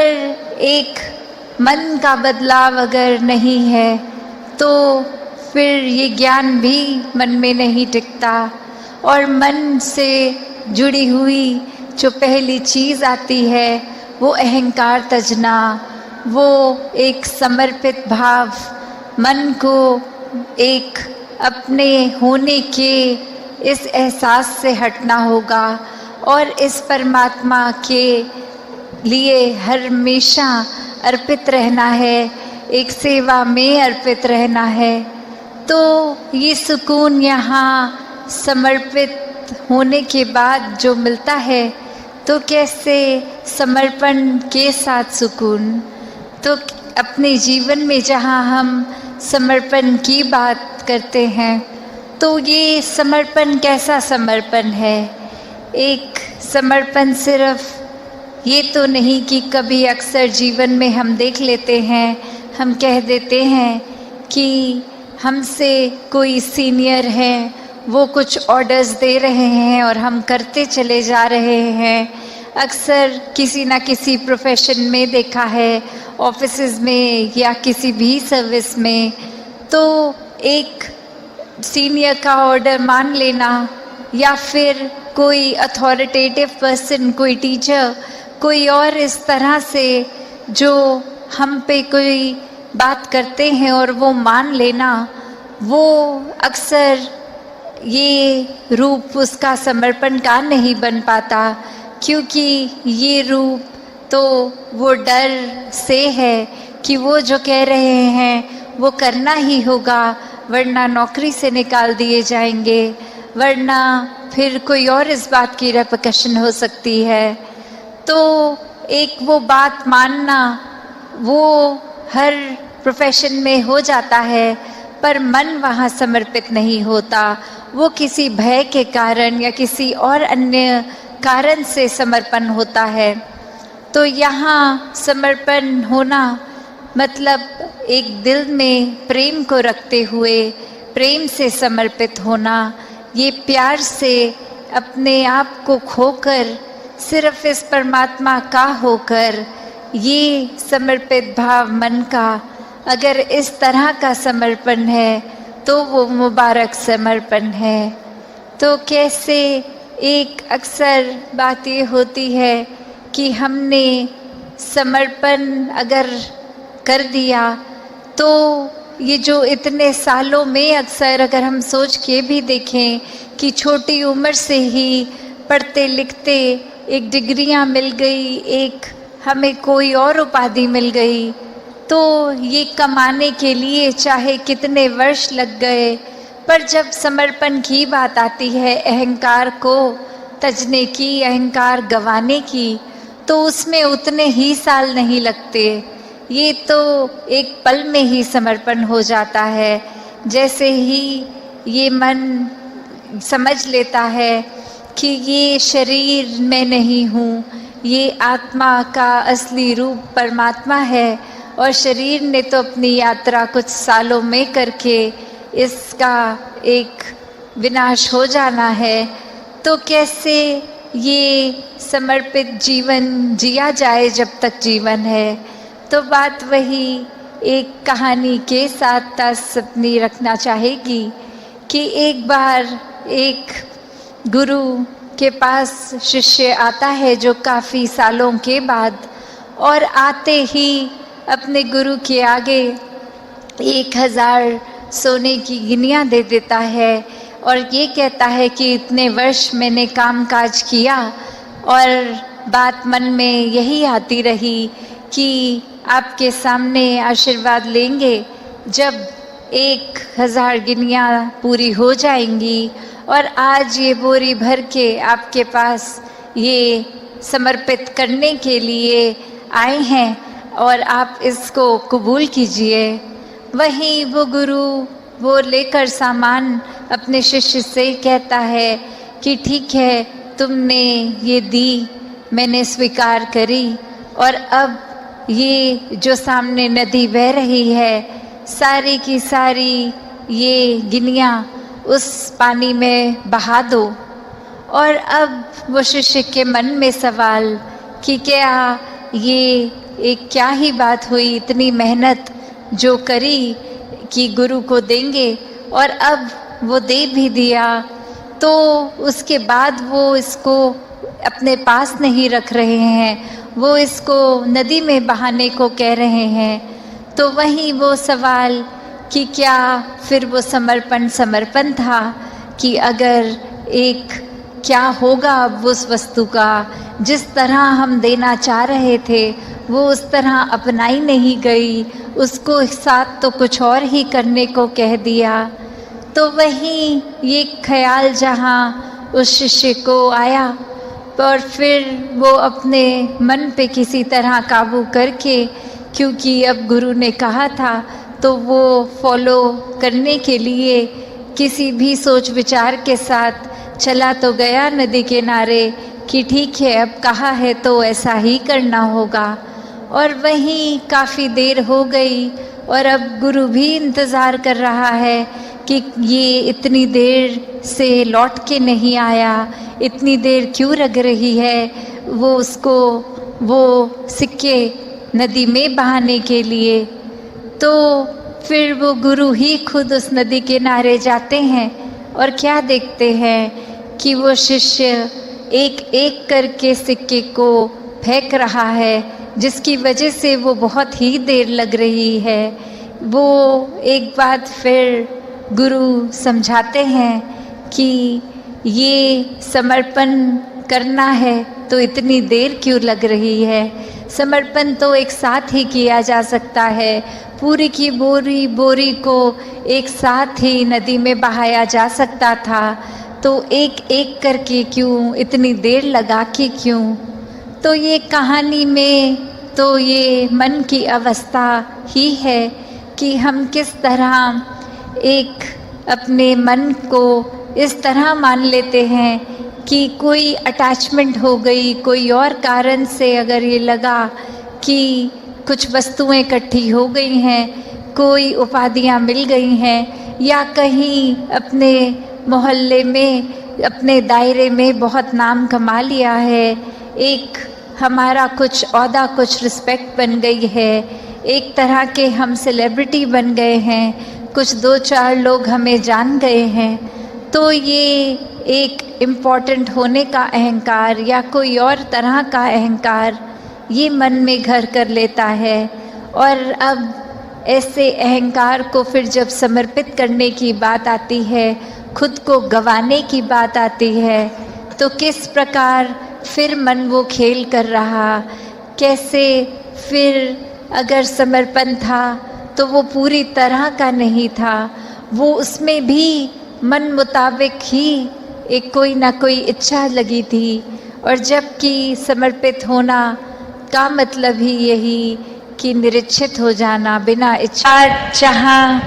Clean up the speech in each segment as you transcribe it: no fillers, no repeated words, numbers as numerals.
एक मन का बदलाव अगर नहीं है तो फिर ये ज्ञान भी मन में नहीं टिकता। और मन से जुड़ी हुई जो पहली चीज़ आती है वो अहंकार तजना, वो एक समर्पित भाव, मन को एक अपने होने के इस एहसास से हटना होगा और इस परमात्मा के लिए हमेशा अर्पित रहना है, एक सेवा में अर्पित रहना है। तो ये सुकून यहाँ समर्पित होने के बाद जो मिलता है, तो कैसे समर्पण के साथ सुकून। तो अपने जीवन में जहाँ हम समर्पण की बात करते हैं तो ये समर्पण कैसा समर्पण है। एक समर्पण सिर्फ ये तो नहीं कि कभी अक्सर जीवन में हम देख लेते हैं, हम कह देते हैं कि हमसे कोई सीनियर है, वो कुछ ऑर्डर्स दे रहे हैं और हम करते चले जा रहे हैं। अक्सर किसी ना किसी प्रोफेशन में देखा है, ऑफिसेज में या किसी भी सर्विस में, तो एक सीनियर का ऑर्डर मान लेना या फिर कोई अथॉरिटेटिव पर्सन, कोई टीचर, कोई और इस तरह से जो हम पे कोई बात करते हैं और वो मान लेना, वो अक्सर ये रूप उसका समर्पण का नहीं बन पाता, क्योंकि ये रूप तो वो डर से है कि वो जो कह रहे हैं वो करना ही होगा, वरना नौकरी से निकाल दिए जाएंगे, वरना फिर कोई और इस बात की रेपरकशन हो सकती है। तो एक वो बात मानना वो हर प्रोफेशन में हो जाता है, पर मन वहाँ समर्पित नहीं होता। वो किसी भय के कारण या किसी और अन्य कारण से समर्पण होता है। तो यहाँ समर्पण होना मतलब एक दिल में प्रेम को रखते हुए प्रेम से समर्पित होना, ये प्यार से अपने आप को खोकर सिर्फ इस परमात्मा का होकर, ये समर्पित भाव मन का अगर इस तरह का समर्पण है तो वो मुबारक समर्पण है। तो कैसे एक अक्सर बात ये होती है कि हमने समर्पण अगर कर दिया तो ये जो इतने सालों में अक्सर अगर हम सोच के भी देखें कि छोटी उम्र से ही पढ़ते लिखते एक डिग्रियां मिल गई, एक हमें कोई और उपाधि मिल गई, तो ये कमाने के लिए चाहे कितने वर्ष लग गए, पर जब समर्पण की बात आती है, अहंकार को तजने की, अहंकार गंवाने की, तो उसमें उतने ही साल नहीं लगते। ये तो एक पल में ही समर्पण हो जाता है। जैसे ही ये मन समझ लेता है कि ये शरीर में नहीं हूँ, ये आत्मा का असली रूप परमात्मा है और शरीर ने तो अपनी यात्रा कुछ सालों में करके इसका एक विनाश हो जाना है, तो कैसे ये समर्पित जीवन जिया जाए जब तक जीवन है। तो बात वही एक कहानी के साथ तासपनी रखना चाहेगी कि एक बार एक गुरु के पास शिष्य आता है जो काफ़ी सालों के बाद, और आते ही अपने गुरु के आगे 1000 सोने की गिनियाँ दे देता है और ये कहता है कि इतने वर्ष मैंने कामकाज किया और बात मन में यही आती रही कि आपके सामने आशीर्वाद लेंगे जब 1000 गिनियाँ पूरी हो जाएंगी, और आज ये बोरी भर के आपके पास ये समर्पित करने के लिए आए हैं और आप इसको कबूल कीजिए। वहीं वो गुरु वो लेकर सामान अपने शिष्य से कहता है कि ठीक है, तुमने ये दी, मैंने स्वीकार करी, और अब ये जो सामने नदी बह रही है, सारी की सारी ये गिनियाँ उस पानी में बहा दो। और अब वो शिष्य के मन में सवाल कि क्या ये एक क्या ही बात हुई, इतनी मेहनत जो करी कि गुरु को देंगे और अब वो दे भी दिया, तो उसके बाद वो इसको अपने पास नहीं रख रहे हैं, वो इसको नदी में बहाने को कह रहे हैं। तो वहीं वो सवाल कि क्या फिर वो समर्पण था कि अगर एक क्या होगा अब उस वस्तु का, जिस तरह हम देना चाह रहे थे वो उस तरह अपनाई नहीं गई, उसको साथ तो कुछ और ही करने को कह दिया। तो वहीं ये ख्याल जहाँ उस शिष्य को आया और फिर वो अपने मन पे किसी तरह काबू करके, क्योंकि अब गुरु ने कहा था तो वो फॉलो करने के लिए किसी भी सोच विचार के साथ चला तो गया नदी किनारे कि ठीक है अब कहा है तो ऐसा ही करना होगा। और वहीं काफ़ी देर हो गई और अब गुरु भी इंतज़ार कर रहा है कि ये इतनी देर से लौट के नहीं आया, इतनी देर क्यों लग रही है वो उसको वो सिक्के नदी में बहाने के लिए। तो फिर वो गुरु ही खुद उस नदी किनारे जाते हैं और क्या देखते हैं कि वो शिष्य एक एक करके सिक्के को फेंक रहा है, जिसकी वजह से वो बहुत ही देर लग रही है। वो एक बात फिर गुरु समझाते हैं कि ये समर्पण करना है तो इतनी देर क्यों लग रही है, समर्पण तो एक साथ ही किया जा सकता है, पूरी की बोरी को एक साथ ही नदी में बहाया जा सकता था, तो एक एक करके क्यों, इतनी देर लगा के क्यों। तो ये कहानी में तो ये मन की अवस्था ही है कि हम किस तरह एक अपने मन को इस तरह मान लेते हैं कि कोई अटैचमेंट हो गई, कोई और कारण से अगर ये लगा कि कुछ वस्तुएं इकट्ठी हो गई हैं, कोई उपाधियां मिल गई हैं, या कहीं अपने मोहल्ले में अपने दायरे में बहुत नाम कमा लिया है, एक हमारा कुछ औहदा कुछ रिस्पेक्ट बन गई है, एक तरह के हम सेलिब्रिटी बन गए हैं, कुछ दो चार लोग हमें जान गए हैं, तो ये एक इम्पॉर्टेंट होने का अहंकार या कोई और तरह का अहंकार ये मन में घर कर लेता है। और अब ऐसे अहंकार को फिर जब समर्पित करने की बात आती है, खुद को गंवाने की बात आती है, तो किस प्रकार फिर मन वो खेल कर रहा, कैसे फिर अगर समर्पण था तो वो पूरी तरह का नहीं था, वो उसमें भी मन मुताबिक ही एक कोई ना कोई इच्छा लगी थी। और जबकि समर्पित होना का मतलब ही यही कि निरीक्षित हो जाना बिना इच्छा चाहा।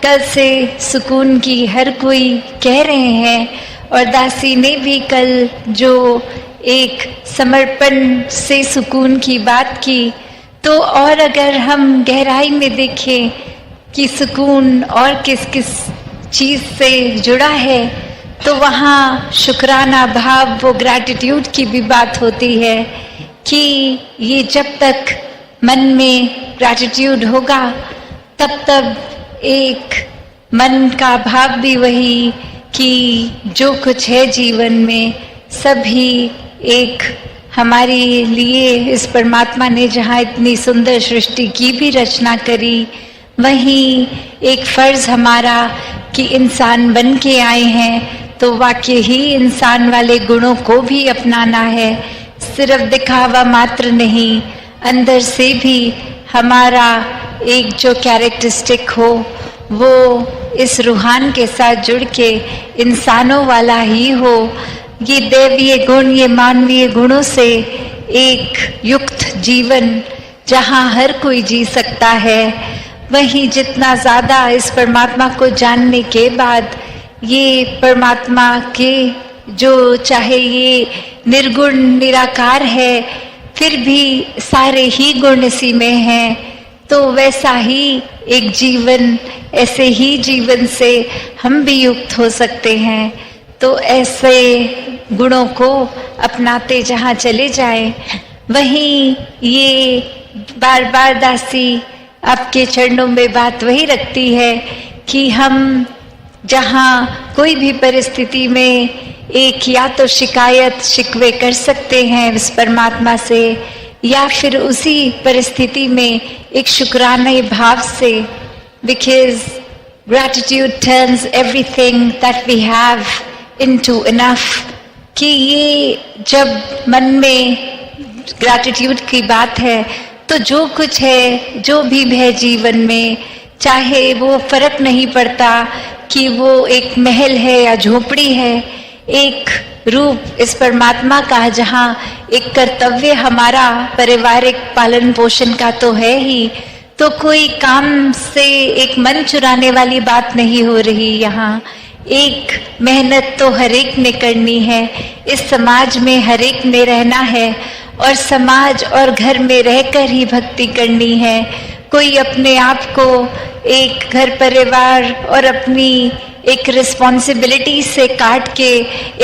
कल से सुकून की हर कोई कह रहे हैं, और दासी ने भी कल जो एक समर्पण से सुकून की बात की, तो और अगर हम गहराई में देखें कि सुकून और किस किस चीज़ से जुड़ा है, तो वहाँ शुक्राना भाव, वो ग्रैटिट्यूड की भी बात होती है कि ये जब तक मन में ग्रैटिट्यूड होगा तब तब एक मन का भाव भी वही कि जो कुछ है जीवन में सभी एक हमारे लिए इस परमात्मा ने जहाँ इतनी सुंदर सृष्टि की भी रचना करी, वहीं एक फर्ज हमारा कि इंसान बन के आए हैं तो वाकई ही इंसान वाले गुणों को भी अपनाना है, सिर्फ दिखावा मात्र नहीं, अंदर से भी हमारा एक जो कैरेक्टरिस्टिक हो वो इस रूहान के साथ जुड़ के इंसानों वाला ही हो। ये दैवीय गुण, ये मानवीय गुणों से एक युक्त जीवन जहाँ हर कोई जी सकता है, वहीं जितना ज़्यादा इस परमात्मा को जानने के बाद ये परमात्मा के जो चाहे ये निर्गुण निराकार है, फिर भी सारे ही गुण इसी में हैं, तो वैसा ही एक जीवन, ऐसे ही जीवन से हम भी युक्त हो सकते हैं। तो ऐसे गुणों को अपनाते जहाँ चले जाएं, वहीं ये बार बार दासी आपके चरणों में बात वही रखती है कि हम जहाँ कोई भी परिस्थिति में एक या तो शिकायत शिकवे कर सकते हैं उस परमात्मा से, या फिर उसी परिस्थिति में एक शुक्राने भाव से, because gratitude turns everything that we have into enough. कि ये जब मन में ग्रैटिट्यूड की बात है तो जो कुछ है, जो भी है जीवन में, चाहे वो फर्क नहीं पड़ता कि वो एक महल है या झोपड़ी है, एक रूप इस परमात्मा का जहाँ एक कर्तव्य हमारा पारिवारिक पालन पोषण का तो है ही, तो कोई काम से एक मन चुराने वाली बात नहीं हो रही। यहाँ एक मेहनत तो हर एक ने करनी है, इस समाज में हर एक ने रहना है और समाज और घर में रहकर ही भक्ति करनी है। कोई अपने आप को एक घर परिवार और अपनी एक रिस्पॉन्सिबिलिटी से काट के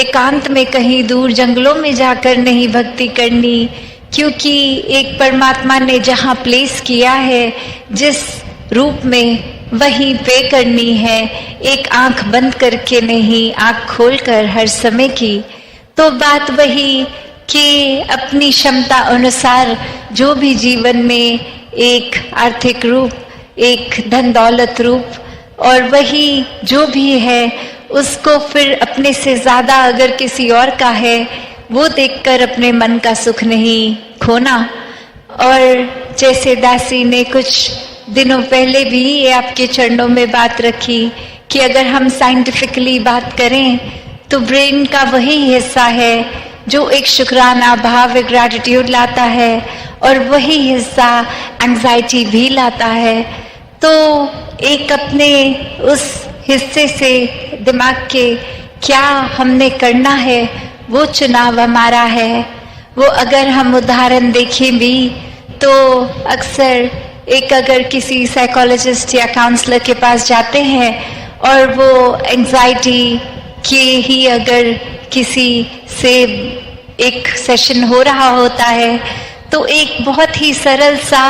एकांत में कहीं दूर जंगलों में जाकर नहीं भक्ति करनी, क्योंकि एक परमात्मा ने जहाँ प्लेस किया है जिस रूप में, वहीं पे करनी है, एक आंख बंद करके नहीं, आंख खोलकर हर समय की। तो बात वही कि अपनी क्षमता अनुसार जो भी जीवन में एक आर्थिक रूप, एक धन दौलत रूप, और वही जो भी है उसको फिर अपने से ज्यादा अगर किसी और का है वो देखकर अपने मन का सुख नहीं खोना। और जैसे दासी ने कुछ दिनों पहले भी ये आपके चरणों में बात रखी कि अगर हम साइंटिफिकली बात करें तो ब्रेन का वही हिस्सा है जो एक शुक्राना भाव, एक ग्रैटिट्यूड लाता है, और वही हिस्सा एंजाइटी भी लाता है। तो एक अपने उस हिस्से से दिमाग के क्या हमने करना है वो चुनाव हमारा है। वो अगर हम उदाहरण देखें भी तो अक्सर एक अगर किसी साइकोलॉजिस्ट या काउंसलर के पास जाते हैं और वो एंजाइटी के ही अगर किसी से एक सेशन हो रहा होता है तो एक बहुत ही सरल सा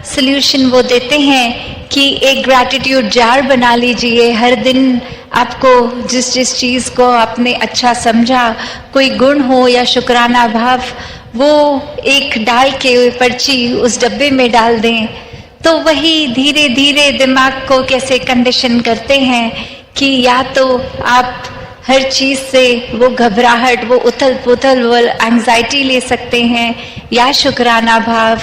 सल्यूशन वो देते हैं कि एक ग्रैटिट्यूड जार बना लीजिए। हर दिन आपको जिस जिस चीज़ को आपने अच्छा समझा, कोई गुण हो या शुक्राना भाव, वो एक डाल के पर्ची उस डब्बे में डाल दें। तो वही धीरे धीरे दिमाग को कैसे कंडीशन करते हैं कि या तो आप हर चीज से वो घबराहट, वो उथल पुथल, वो एंजाइटी ले सकते हैं या शुक्राना भाव।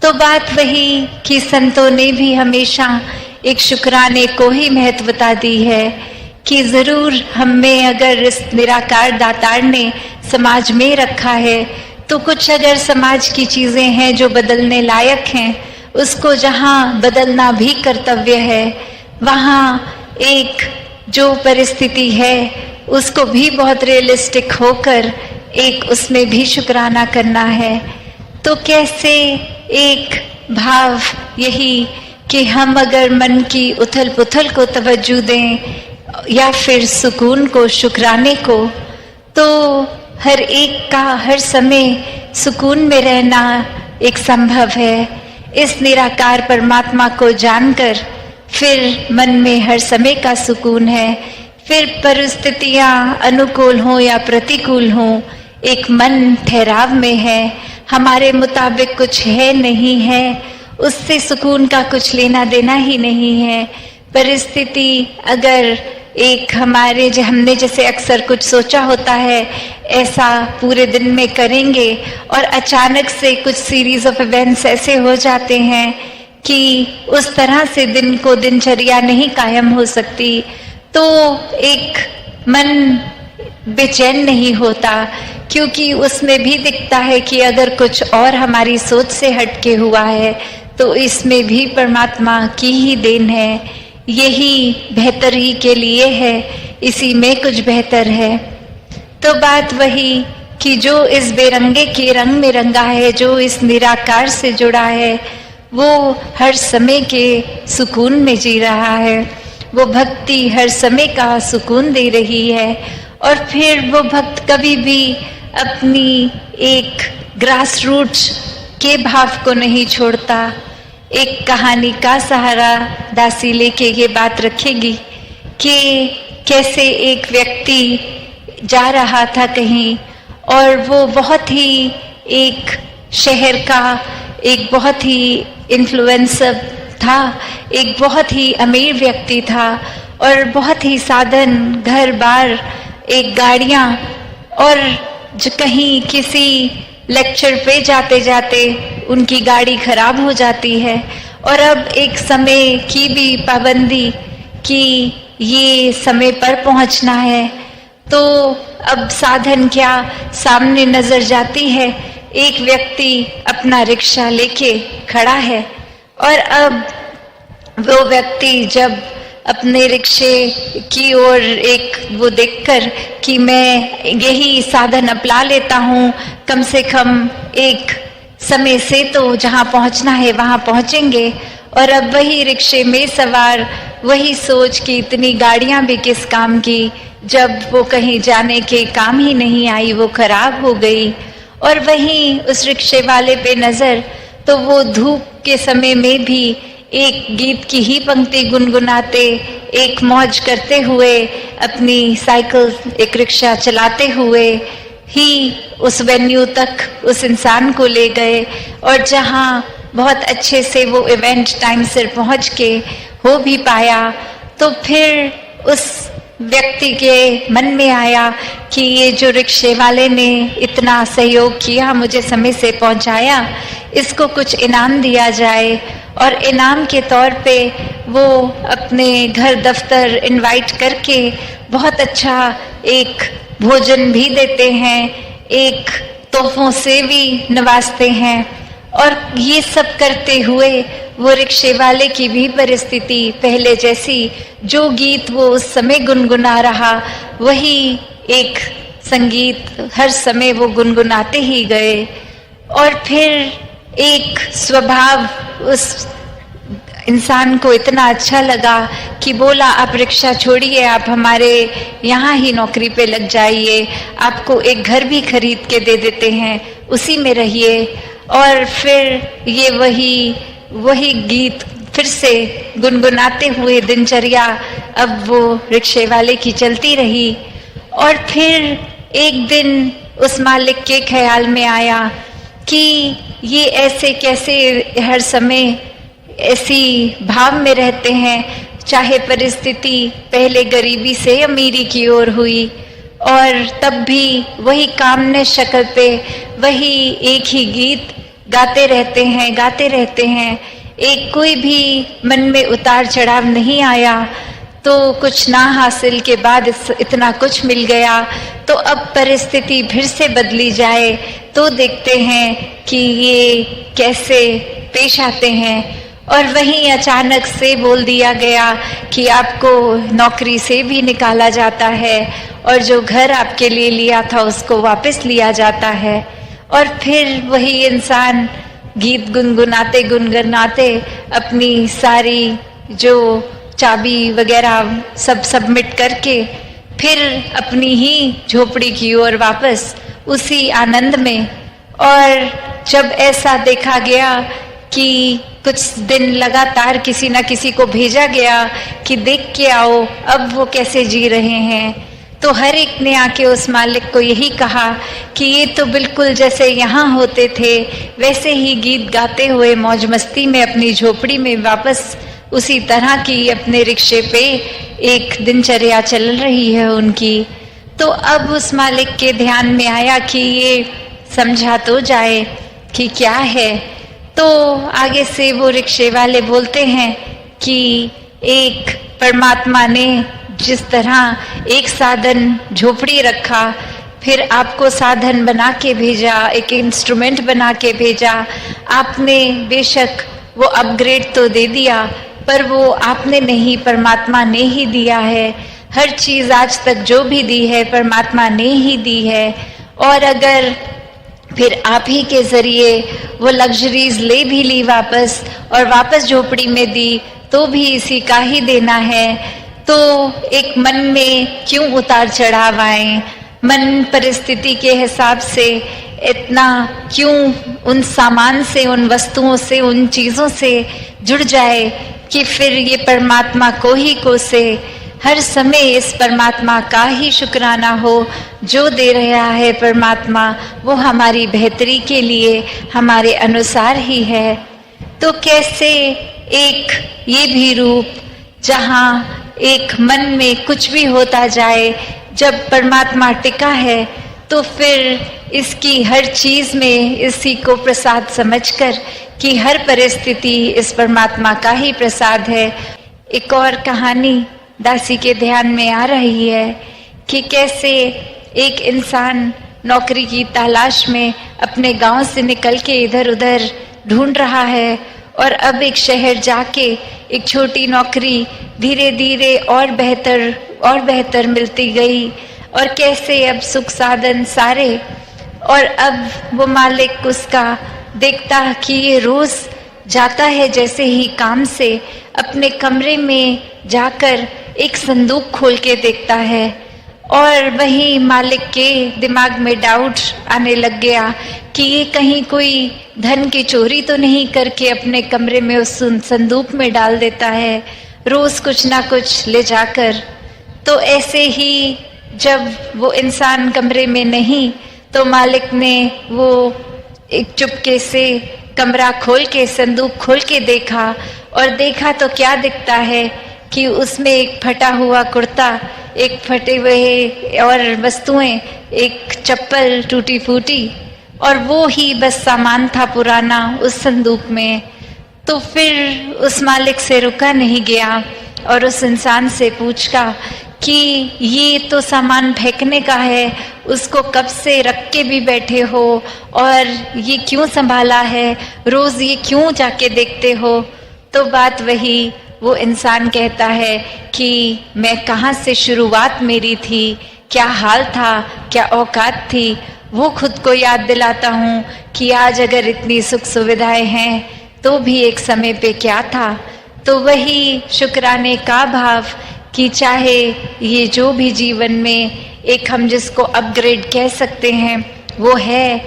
तो बात वही कि संतों ने भी हमेशा एक शुक्राने को ही महत्वता दी है कि जरूर हमें अगर इस निराकार दातार ने समाज में रखा है तो कुछ अगर समाज की चीजें हैं जो बदलने लायक हैं, उसको जहाँ बदलना भी कर्तव्य है, वहाँ एक जो परिस्थिति है उसको भी बहुत रियलिस्टिक होकर एक उसमें भी शुक्राना करना है। तो कैसे एक भाव यही कि हम अगर मन की उथल पुथल को तवज्जो दें या फिर सुकून को, शुक्राने को, तो हर एक का हर समय सुकून में रहना एक संभव है। इस निराकार परमात्मा को जानकर फिर मन में हर समय का सुकून है। फिर परिस्थितियां अनुकूल हो या प्रतिकूल हो, एक मन ठहराव में है, हमारे मुताबिक कुछ है नहीं है, उससे सुकून का कुछ लेना देना ही नहीं है। परिस्थिति अगर एक हमारे हमने जैसे अक्सर कुछ सोचा होता है ऐसा पूरे दिन में करेंगे और अचानक से कुछ सीरीज ऑफ इवेंट्स ऐसे हो जाते हैं कि उस तरह से दिन को दिनचर्या नहीं कायम हो सकती, तो एक मन बेचैन नहीं होता, क्योंकि उसमें भी दिखता है कि अगर कुछ और हमारी सोच से हटके हुआ है तो इसमें भी परमात्मा की ही देन है, यही बेहतर ही के लिए है, इसी में कुछ बेहतर है। तो बात वही कि जो इस बेरंगे के रंग में रंगा है, जो इस निराकार से जुड़ा है, वो हर समय के सुकून में जी रहा है, वो भक्ति हर समय का सुकून दे रही है। और फिर वो भक्त कभी भी अपनी एक ग्रास रूट्स के भाव को नहीं छोड़ता। एक कहानी का सहारा दासी लेके ये बात रखेगी कि कैसे एक व्यक्ति जा रहा था कहीं, और वो बहुत ही एक शहर का एक बहुत ही इन्फ्लुएंसर था, एक बहुत ही अमीर व्यक्ति था, और बहुत ही साधन, घर बार, एक गाड़ियाँ, और जो कहीं किसी लेक्चर पे जाते जाते उनकी गाड़ी खराब हो जाती है, और अब एक समय की भी पाबंदी कि ये समय पर पहुंचना है। तो अब साधन क्या, सामने नजर जाती है एक व्यक्ति अपना रिक्शा लेके खड़ा है, और अब वो व्यक्ति जब अपने रिक्शे की ओर एक वो देखकर कि मैं यही साधन अपना लेता हूँ, कम से कम एक समय से तो जहाँ पहुँचना है वहाँ पहुँचेंगे, और अब वही रिक्शे में सवार वही सोच कि इतनी गाड़ियाँ भी किस काम की, जब वो कहीं जाने के काम ही नहीं आई, वो खराब हो गई। और वहीं उस रिक्शे वाले पे नजर, तो वो धूप के समय में भी एक गीत की ही पंक्ति गुनगुनाते, एक मौज करते हुए, अपनी साइकिल, एक रिक्शा चलाते हुए ही उस वेन्यू तक उस इंसान को ले गए, और जहाँ बहुत अच्छे से वो इवेंट टाइम से पहुँच के हो भी पाया। तो फिर उस व्यक्ति के मन में आया कि ये जो रिक्शे वाले ने इतना सहयोग किया, मुझे समय से पहुंचाया, इसको कुछ इनाम दिया जाए। और इनाम के तौर पे वो अपने घर दफ्तर इनवाइट करके बहुत अच्छा एक भोजन भी देते हैं, एक तोहफों से भी नवाजते हैं। और ये सब करते हुए वो रिक्शे वाले की भी परिस्थिति पहले जैसी, जो गीत वो उस समय गुनगुना रहा वही एक संगीत हर समय वो गुनगुनाते ही गए। और फिर एक स्वभाव उस इंसान को इतना अच्छा लगा कि बोला, आप रिक्शा छोड़िए, आप हमारे यहाँ ही नौकरी पे लग जाइए, आपको एक घर भी खरीद के दे देते हैं, उसी में रहिए। और फिर ये वही गीत फिर से गुनगुनाते हुए दिनचर्या अब वो रिक्शे वाले की चलती रही। और फिर एक दिन उस मालिक के ख्याल में आया कि ये ऐसे कैसे हर समय ऐसी भाव में रहते हैं, चाहे परिस्थिति पहले गरीबी से अमीरी की ओर हुई, और तब भी वही कामने शक्ल पे वही एक ही गीत गाते रहते हैं। एक कोई भी मन में उतार चढ़ाव नहीं आया। तो कुछ ना हासिल के बाद इतना कुछ मिल गया, तो अब परिस्थिति फिर से बदली जाए तो देखते हैं कि ये कैसे पेश आते हैं। और वहीं अचानक से बोल दिया गया कि आपको नौकरी से भी निकाला जाता है, और जो घर आपके लिए लिया था उसको वापस लिया जाता है। और फिर वही इंसान गीत गुनगुनाते अपनी सारी जो चाबी वगैरह सब सबमिट करके फिर अपनी ही झोपड़ी की ओर वापस उसी आनंद में। और जब ऐसा देखा गया कि कुछ दिन लगातार किसी न किसी को भेजा गया कि देख के आओ अब वो कैसे जी रहे हैं, तो हर एक ने आके उस मालिक को यही कहा कि ये तो बिल्कुल जैसे यहाँ होते थे वैसे ही गीत गाते हुए मौज मस्ती में अपनी झोपड़ी में वापस उसी तरह की अपने रिक्शे पे एक दिनचर्या चल रही है उनकी। तो अब उस मालिक के ध्यान में आया कि ये समझा तो जाए कि क्या है। तो आगे से वो रिक्शे वाले बोलते हैं कि एक परमात्मा ने जिस तरह एक साधन झोपड़ी रखा, फिर आपको साधन बना के भेजा, एक इंस्ट्रूमेंट बना के भेजा, आपने बेशक वो अपग्रेड तो दे दिया पर वो आपने नहीं, परमात्मा ने ही दिया है। हर चीज आज तक जो भी दी है परमात्मा ने ही दी है। और अगर फिर आप ही के जरिए वो लग्जरीज ले भी ली वापस और वापस झोपड़ी में दी तो भी इसी का ही देना है। तो एक मन में क्यों उतार चढ़ाव आए, मन परिस्थिति के हिसाब से इतना क्यों उन सामान से, उन वस्तुओं से, उन चीज़ों से जुड़ जाए कि फिर ये परमात्मा को ही कोसे। हर समय इस परमात्मा का ही शुक्राना हो, जो दे रहा है परमात्मा वो हमारी बेहतरी के लिए, हमारे अनुसार ही है। तो कैसे एक ये भी रूप जहाँ एक मन में कुछ भी होता जाए, जब परमात्मा टिका है तो फिर इसकी हर चीज में इसी को प्रसाद समझकर कि हर परिस्थिति इस परमात्मा का ही प्रसाद है। एक और कहानी दासी के ध्यान में आ रही है कि कैसे एक इंसान नौकरी की तलाश में अपने गांव से निकल के इधर उधर ढूंढ रहा है और अब एक शहर जाके एक छोटी नौकरी धीरे धीरे और बेहतर मिलती गई, और कैसे अब सुख साधन सारे, और अब वो मालिक उसका देखता कि ये रोज जाता है जैसे ही काम से, अपने कमरे में जाकर एक संदूक खोल के देखता है, और वही मालिक के दिमाग में डाउट आने लग गया कि ये कहीं कोई धन की चोरी तो नहीं करके अपने कमरे में उस संदूक में डाल देता है रोज कुछ ना कुछ ले जाकर। तो ऐसे ही जब वो इंसान कमरे में नहीं तो मालिक ने वो एक चुपके से कमरा खोल के, संदूक खोल के देखा, और देखा तो क्या दिखता है कि उसमें एक फटा हुआ कुर्ता, एक फटे हुए और वस्तुएं, एक चप्पल टूटी फूटी, और वो ही बस सामान था पुराना उस संदूक में। तो फिर उस मालिक से रुका नहीं गया और उस इंसान से पूछा कि ये तो सामान फेंकने का है, उसको कब से रख के भी बैठे हो, और ये क्यों संभाला है, रोज ये क्यों जाके देखते हो। तो बात वही, वो इंसान कहता है कि मैं कहाँ से शुरुआत मेरी थी, क्या हाल था, क्या औकात थी, वो खुद को याद दिलाता हूँ कि आज अगर इतनी सुख सुविधाएं हैं तो भी एक समय पे क्या था। तो वही शुक्राने का भाव कि चाहे ये जो भी जीवन में एक हम जिसको अपग्रेड कह सकते हैं वो है,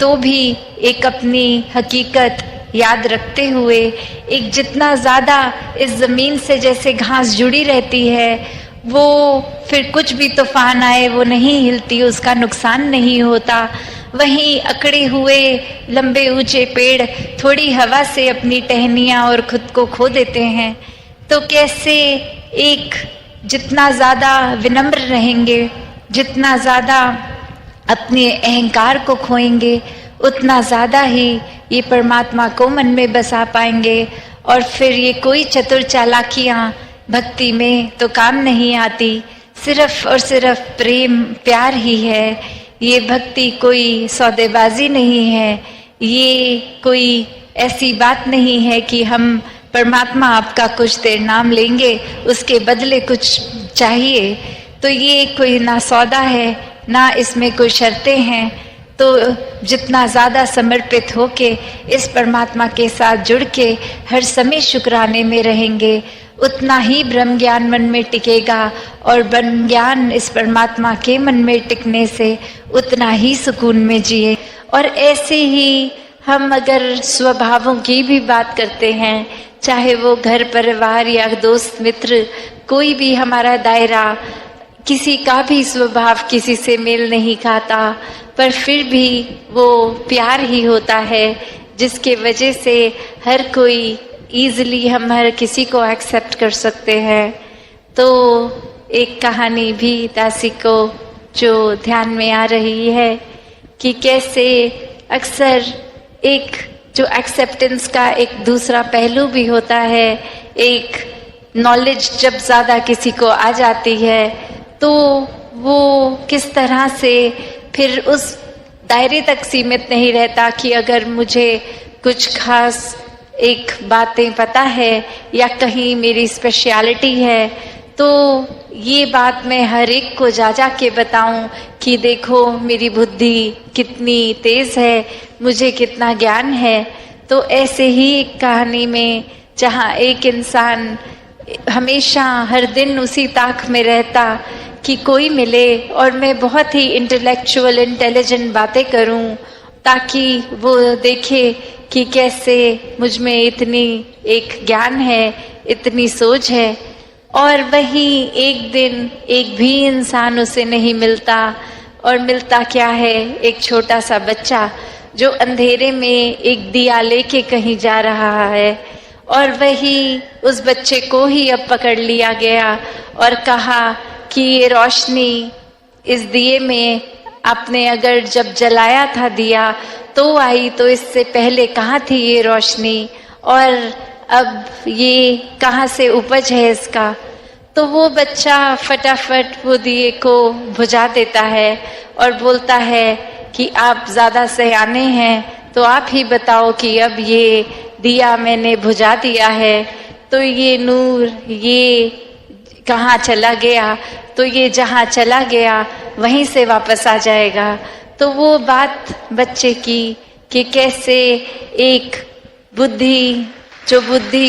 तो भी एक अपनी हकीकत याद रखते हुए, एक जितना ज़्यादा इस ज़मीन से जैसे घास जुड़ी रहती है, वो फिर कुछ भी तूफान आए वो नहीं हिलती, उसका नुकसान नहीं होता। वहीं अकड़े हुए लंबे ऊंचे पेड़ थोड़ी हवा से अपनी टहनियाँ और खुद को खो देते हैं। तो कैसे एक जितना ज़्यादा विनम्र रहेंगे, जितना ज़्यादा अपने अहंकार को खोएंगे, उतना ज़्यादा ही ये परमात्मा को मन में बसा पाएंगे, और फिर ये कोई चतुर चालाकियाँ भक्ति में तो काम नहीं आती। सिर्फ और सिर्फ प्रेम प्यार ही है। ये भक्ति कोई सौदेबाजी नहीं है, ये कोई ऐसी बात नहीं है कि हम परमात्मा आपका कुछ देर नाम लेंगे उसके बदले कुछ चाहिए। तो ये कोई ना सौदा है, ना इसमें कोई शर्तें हैं। तो जितना ज़्यादा समर्पित होके इस परमात्मा के साथ जुड़ के हर समय शुक्राने में रहेंगे, उतना ही ब्रह्म ज्ञान मन में टिकेगा, और ब्रह्म ज्ञान इस परमात्मा के मन में टिकने से उतना ही सुकून में जिए। और ऐसे ही हम अगर स्वभावों की भी बात करते हैं, चाहे वो घर परिवार या दोस्त मित्र, कोई भी हमारा दायरा, किसी का भी स्वभाव किसी से मेल नहीं खाता, पर फिर भी वो प्यार ही होता है जिसके वजह से हर कोई ईजिली हम हर किसी को एक्सेप्ट कर सकते हैं। तो एक कहानी भी दासी को जो ध्यान में आ रही है कि कैसे अक्सर एक जो एक्सेप्टेंस का एक दूसरा पहलू भी होता है, एक नॉलेज जब ज़्यादा किसी को आ जाती है तो वो किस तरह से फिर उस दायरे तक सीमित नहीं रहता कि अगर मुझे कुछ खास एक बातें पता है या कहीं मेरी स्पेशलिटी है तो ये बात मैं हर एक को जा के बताऊं कि देखो मेरी बुद्धि कितनी तेज़ है, मुझे कितना ज्ञान है। तो ऐसे ही एक कहानी में जहाँ एक इंसान हमेशा हर दिन उसी ताक में रहता कि कोई मिले और मैं बहुत ही इंटेलेक्चुअल इंटेलिजेंट बातें करूं ताकि वो देखे कि कैसे मुझ में इतनी एक ज्ञान है, इतनी सोच है। और वहीं एक दिन एक भी इंसान उसे नहीं मिलता, और मिलता क्या है, एक छोटा सा बच्चा जो अंधेरे में एक दिया लेके कहीं जा रहा है। और वही उस बच्चे को ही अब पकड़ लिया गया और कहा कि ये रोशनी इस दिए में आपने अगर जब जलाया था दिया तो आई, तो इससे पहले कहाँ थी ये रोशनी, और अब ये कहाँ से उपज है इसका। तो वो बच्चा फटाफट वो दिए को बुझा देता है और बोलता है कि आप ज़्यादा सयाने हैं, तो आप ही बताओ कि अब ये दिया मैंने बुझा दिया है तो ये नूर ये कहाँ चला गया, तो ये जहाँ चला गया वहीं से वापस आ जाएगा। तो वो बात बच्चे की कि कैसे एक बुद्धि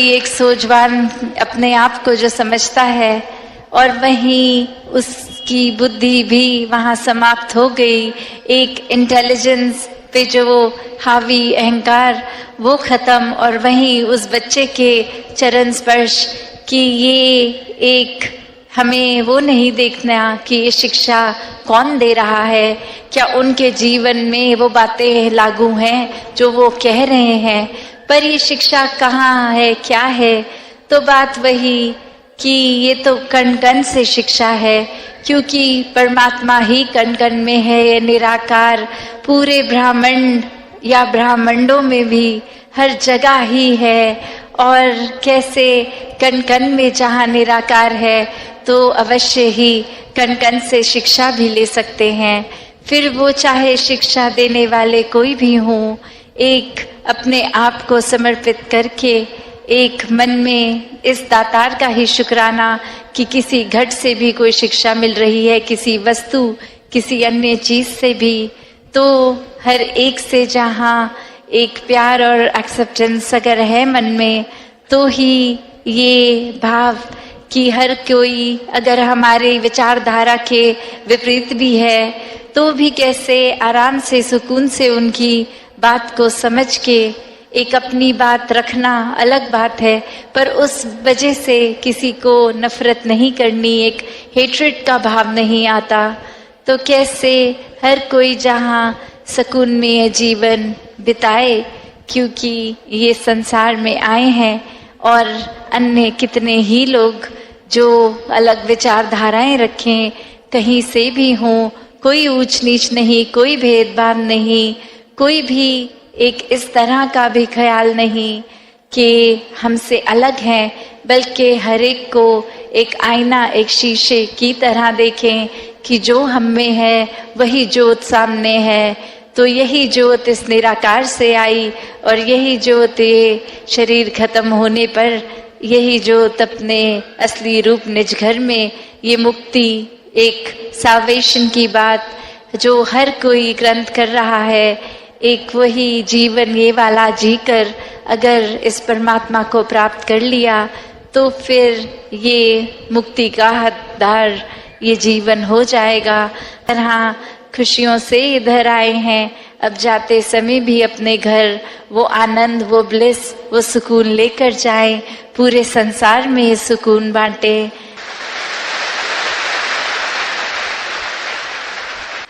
एक सोचवान अपने आप को जो समझता है, और वहीं उसकी बुद्धि भी वहाँ समाप्त हो गई। एक इंटेलिजेंस पे जो हावी अहंकार वो खत्म, और वहीं उस बच्चे के चरण स्पर्श कि ये एक हमें वो नहीं देखना कि ये शिक्षा कौन दे रहा है, क्या उनके जीवन में वो बातें लागू हैं जो वो कह रहे हैं, पर ये शिक्षा कहाँ है, क्या है। तो बात वही कि ये तो कण कण से शिक्षा है, क्योंकि परमात्मा ही कण कण में है, ये निराकार पूरे ब्रह्मांड या ब्रह्मांडों में भी हर जगह ही है। और कैसे कण कण में जहाँ निराकार है तो अवश्य ही कण कण से शिक्षा भी ले सकते हैं। फिर वो चाहे शिक्षा देने वाले कोई भी हों, एक अपने आप को समर्पित करके एक मन में इस दातार का ही शुक्राना कि किसी घट से भी कोई शिक्षा मिल रही है, किसी वस्तु किसी अन्य चीज से भी, तो हर एक से जहाँ एक प्यार और एक्सेप्टेंस अगर है मन में, तो ही ये भाव कि हर कोई अगर हमारे विचारधारा के विपरीत भी है तो भी कैसे आराम से सुकून से उनकी बात को समझ के एक अपनी बात रखना अलग बात है, पर उस वजह से किसी को नफरत नहीं करनी, एक हेट्रेड का भाव नहीं आता। तो कैसे हर कोई जहाँ सुकून में ये जीवन बिताए, क्योंकि ये संसार में आए हैं, और अन्य कितने ही लोग जो अलग विचारधाराएं रखें, कहीं से भी हों, कोई ऊंच नीच नहीं, कोई भेदभाव नहीं, कोई भी एक इस तरह का भी ख्याल नहीं कि हमसे अलग हैं, बल्कि हर एक को एक आईना, एक शीशे की तरह देखें कि जो हम में है वही ज्योत सामने है। तो यही ज्योत इस निराकार से आई, और यही ज्योत ये शरीर खत्म होने पर यही ज्योत अपने असली रूप निज घर में, ये मुक्ति एक साल्वेशन की बात जो हर कोई ग्रंथ कर रहा है, एक वही जीवन ये वाला जीकर अगर इस परमात्मा को प्राप्त कर लिया तो फिर ये मुक्ति का हकदार ये जीवन हो जाएगा। तरह खुशियों से इधर आए हैं, अब जाते समय भी अपने घर वो आनंद, वो ब्लिस, वो सुकून लेकर जाएं, पूरे संसार में ये सुकून बांटे।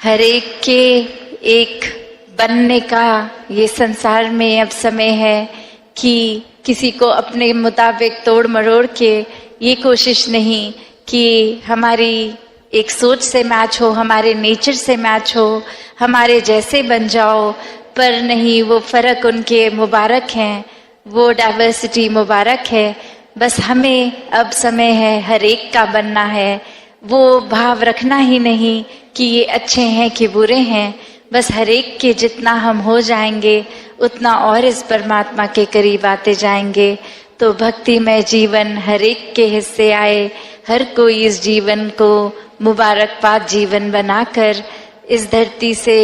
हर एक के एक बनने का ये संसार में अब समय है कि किसी को अपने मुताबिक तोड़ मरोड़ के ये कोशिश नहीं कि हमारी एक सोच से मैच हो, हमारे नेचर से मैच हो, हमारे जैसे बन जाओ, पर नहीं, वो फर्क उनके मुबारक हैं, वो डाइवर्सिटी मुबारक है। बस हमें अब समय है हर एक का बनना है, वो भाव रखना ही नहीं कि ये अच्छे हैं कि बुरे हैं, बस हर एक के जितना हम हो जाएंगे उतना और इस परमात्मा के करीब आते जाएंगे। तो भक्तिमय जीवन हर एक के हिस्से आए, हर कोई इस जीवन को मुबारकबाद जीवन बनाकर इस धरती से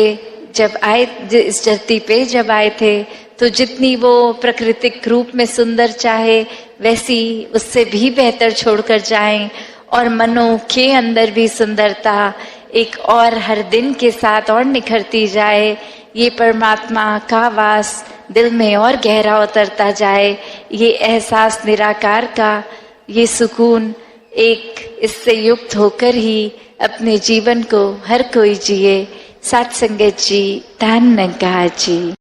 जब आए, इस धरती पे जब आए थे तो जितनी वो प्राकृतिक रूप में सुंदर चाहे वैसी उससे भी बेहतर छोड़कर जाएं, और मनों के अंदर भी सुंदरता एक और हर दिन के साथ और निखरती जाए। ये परमात्मा का वास दिल में और गहरा उतरता जाए, ये एहसास निराकार का, ये सुकून एक, इससे युक्त होकर ही अपने जीवन को हर कोई जिए। सत्संगत जी, धन्यवाद जी।